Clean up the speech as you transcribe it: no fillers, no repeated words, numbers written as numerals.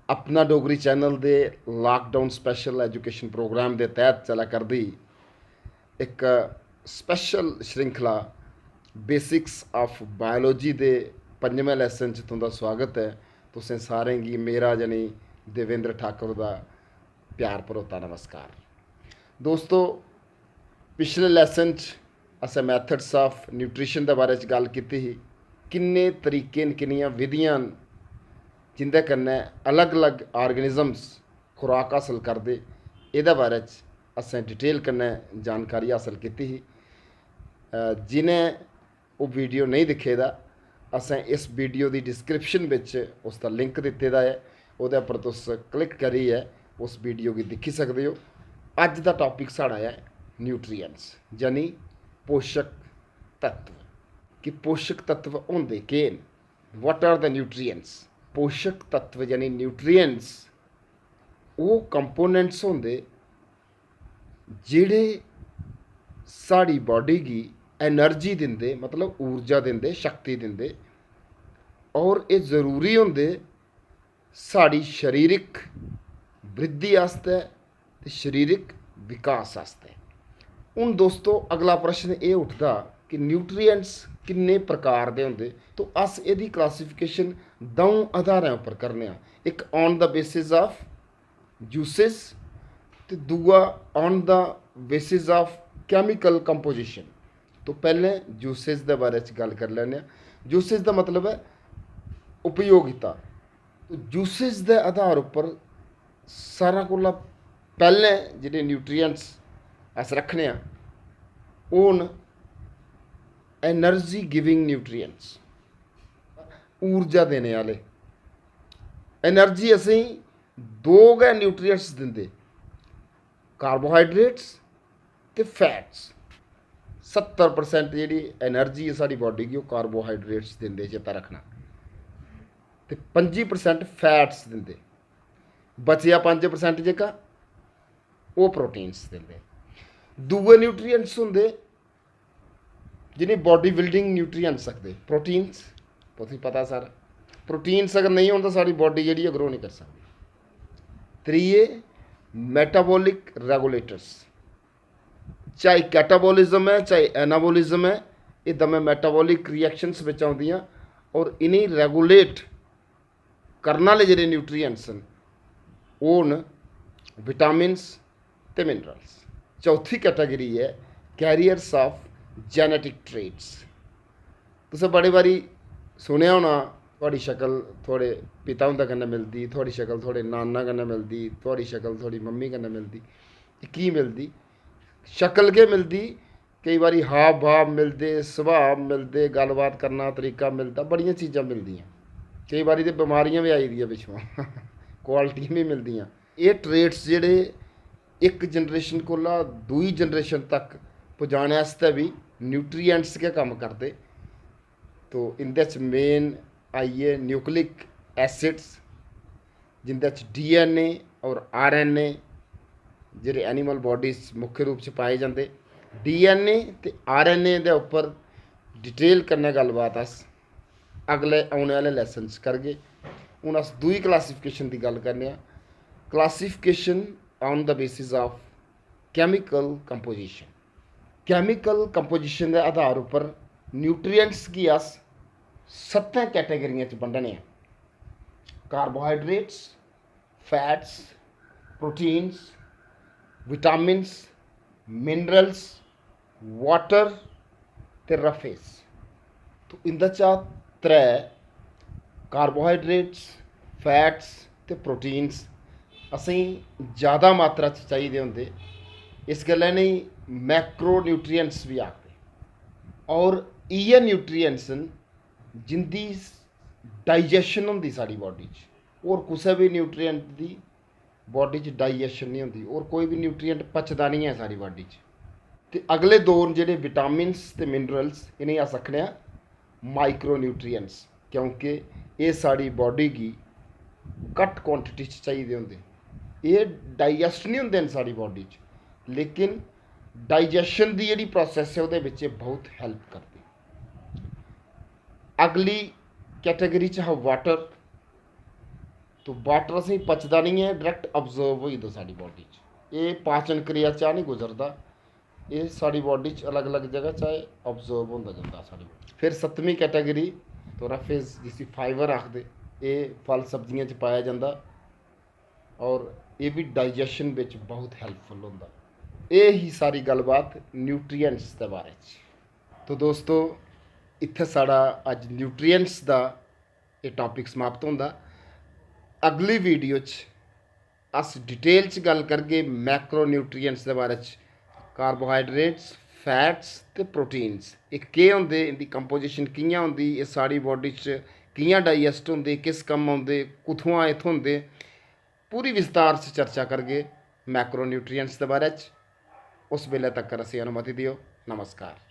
अपना डोगरी चैनल दे lockdown special education programme के तहत चला करदी एक स्पैशल श्रृंखला बेसिक्स ऑफ बायोलॉजी के 5वें लैसन च तुंदा स्वागत है। तुसें सारें गी मेरा जानी देवेंद्र ठाकुर का प्यार भरोता नमस्कार। दोस्तों, पिछले लैसन च असें मैथड्स ऑफ न्यूट्रिशन के बारे च गल कीती ही। किन्ने तरीके न, किन्नियां विधियां न जिंदे कन्नै अलग अलग ऑर्गेनिजम्स खुराक हासल करदे, एह्दे बारे च असें डिटेल कन्नै जानकारी हासल कीती ही। जिनें वो वीडियो नहीं दिखे दा, असें इस वीडियो की डिस्क्रिप्शन बिच उसका लिंक दित्ते दा है, ओह्दे उप्पर तुस क्लिक करियै उस वीडियो गी दिक्खी सकदे हो। अज्ज दा टॉपिक साढ़ा है न्यूट्रिएंट्स, यानी पोषक तत्व। कि पोषक तत्व होंदे केह् न, वट आर द न्यूट्रिएंट्स। पोषक तत्व यानी न्यूट्रिएंट्स वो कंपोनेंट्स होंदे जिहड़े साड़ी बॉडी की एनर्जी दिंदे, मतलब ऊर्जा दिंदे, शक्ति दिंदे, और ये जरूरी होंदे साड़ी शारीरिक वृद्धि आस्ते ते शारीरिक विकास आस्ते। हुण दोस्तों, अगला प्रश्न ये उठदा कि न्यूट्रिएंट्स किन्ने प्रकार दे होंदे। तो अस इहदी क्लासिफिकेशन दौं आधारां उपर करने आ। एक on the basis of juices ते दूआ on the basis of chemical composition. तो पहले जूसिस के बारे च गल कर लैने। जूसिस का मतलब है उपयोगिता। तो जूसिस के आधार उपर सारा कोला पहले जिहड़े न्यूट्रिएंट्स अस रखने आ ओह न एनर्जी गिविंग न्यूट्रिएंट्स, ऊर्जा देने वाले। एनर्जी असें दो गै न्यूट्रिएंट्स दिंदे, कार्बोहाइड्रेट्स ते फैट्स। 70% जी एनर्जी है साड़ी बॉडी की, वो कार्बोहाइड्रेट्स दिंदे, चेता रखना। तो 25% फैट्स दिंदे, बचिया 5% जेका वो प्रोटीन्स दिंदे। दूए न्यूट्रिएंट्स होंदे जिन्हें बॉडी बिल्डिंग न्यूट्रिएंट्स सकते। प्रोटीन्स तुसें पता सारा, प्रोटीन्स अगर नहीं होंदा साड़ी बॉडी जी ग्रो नहीं कर सकती। त्रीए मेटाबॉलिक रेगुलेटर्स, चाहे कैटाबॉलिज्म है चाहे एनाबॉलिज्म है, ये दमें मेटाबॉलिक रिएक्शंस में आउंदियां और इन्हें रेगुलेट करने वाले जिहड़े न्यूट्रिएंट्स न वो न विटामिन्स ते मिनरल्स। चौथी कैटेगरी है कैरियर्स ऑफ जेनेटिक ट्रेट्स। तुसें बड़े बारी सुनिया होना, थोड़ी शक्ल थोड़े पिता हुंदे कन्नै मिलदी, थोड़ी शक्ल थोड़े नाना कन्नै मिलदी, थोड़ी शक्ल थोड़ी मम्मी कन्नै मिलदी। की मिलदी? शक्ल के मिलदी, कई बारी हाव भाव मिलते, सुभाव मिलते, गलबात करना तरीका मिलता, बड़ियां चीज़ां मिलदियां। कई बारी तो बीमारियां भी आई दियां पिछों क्वालिटियां भी मिलदियां। ये ट्रेट्स जेह्ड़े एक जनरेशन कोला दूई जनरेशन तक पहुँचाने आस्तै भी न्यूट्रिएंट्स के कम करते। तो इंदे च मेन आइए न्यूक्लिक एसिड्स, जिंदे च DNA और RNA जेह्ड़े एनिमल बॉडीज मुख्य रूप से पाए जाते। DNA ते RNA दे उपर डिटेल कन्नै गलबात अस अगले आने वाले लैसन च करगे। हुण अस दूई क्लासिफिकेशन की गल करने। Classification on the basis of chemical composition. Chemical composition के आधार पर न्यूट्रिएंट्स की अस 7 कैटेगरियां च बंडने। Carbohydrates, fats, proteins, vitamins, minerals, water ते रफेज। तो इंदे चा 3 कार्बोहाइड्रेट्स, फैट्स ते प्रोटीन्स असें ज़्यादा मात्रा च चाहिए होंदे। इस गल्ला नहीं मैक्रो न्यूट्रिएंट्स भी आखते। और इ'यै न्यूट्रिएंट्स न जिंदी डाइजेशन होंदी साड़ी बॉडी च, और कुसै भी न्यूट्रिएंट दी बॉडी च डाइजेशन नहीं होंदी, और कोई भी न्यूट्रिएंट पचदा नहीं है साड़ी बॉडी च। ते अगले दो जेह्ड़े विटामिन्स ते मिनरल्स, इन्हें अस आखने माइक्रो न्यूट्रिएंट्स, क्योंकि ये साड़ी बॉडी की घट क्वांटिटी च चाहिए होंदे। ये डाइजेस्ट नहीं होंदे साड़ी बॉडी च, लेकिन डाइजेशन की जी प्रोसैस है वो बहुत हैल्प करती। अगली कैटेगरी च है वाटर। तो वाटर असें पचदा नहीं है, डायरैक्ट अब्जॉर्ब हो जाता साडी बॉडी च। ये पाचन क्रिया चा नहीं गुजरता, ये साडी बॉडी च अलग अलग जगह चाहे अब्जॉर्ब होंदा जंदा साडी बॉडी। फिर 7वीं कैटेगरी तो रफेज जिसी फाइबर आखदे, ये फल सब्जियां च पाया जाता और ये भी डाइजेशन विच बहुत हैल्पफुल होंदा। ये ही सारी गलबात न्यूट्रीएंट्स के बारे च। तो दोस्तों इत्थे साड़ा अज न्यूट्रीएंट्स का ये टॉपिक समाप्त होंदा। अगली वीडियो च अस डिटेल च गल करगे मैक्रो न्यूट्रीएंट्स के बारे च, कार्बोहाइड्रेट्स, फैट्स ते प्रोटीन्स, ये केह् होंदे, इनकी कंपोजिशन कि'यां होंदी, ये साड़ी बॉडी च कि'यां डाइजैस्ट होंदे, किस कम्म आउंदे, कुत्थुआं इत्थों होंदे, पूरी विस्तार से चर्चा करगे मैक्रो न्यूट्रीएंट्स के बारे च। उस वेले तक असें अनुमति दिओ। नमस्कार।